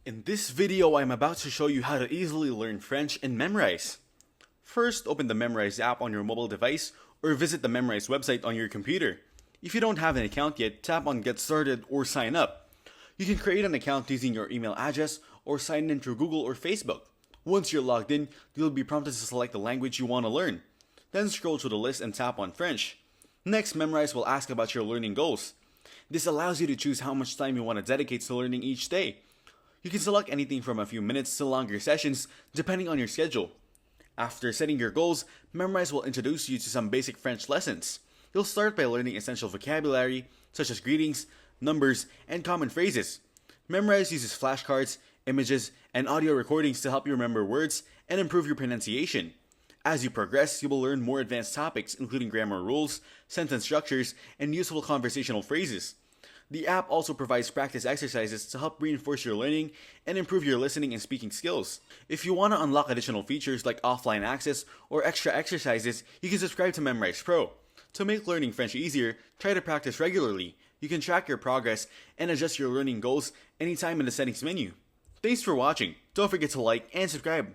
In this video, I'm about to show you how to easily learn French in Memrise. First, open the Memrise app on your mobile device or visit the Memrise website on your computer. If you don't have an account yet, tap on Get Started or Sign Up. You can create an account using your email address or sign in through Google or Facebook. Once you're logged in, you'll be prompted to select the language you want to learn. Then scroll to the list and tap on French. Next, Memrise will ask about your learning goals. This allows you to choose how much time you want to dedicate to learning each day. You can select anything from a few minutes to longer sessions, depending on your schedule. After setting your goals, Memrise will introduce you to some basic French lessons. You'll start by learning essential vocabulary, such as greetings, numbers, and common phrases. Memrise uses flashcards, images, and audio recordings to help you remember words and improve your pronunciation. As you progress, you will learn more advanced topics, including grammar rules, sentence structures, and useful conversational phrases. The app also provides practice exercises to help reinforce your learning and improve your listening and speaking skills. If you want to unlock additional features like offline access or extra exercises, you can subscribe to Memrise Pro. To make learning French easier, try to practice regularly. You can track your progress and adjust your learning goals anytime in the settings menu. Thanks for watching. Don't forget to like and subscribe.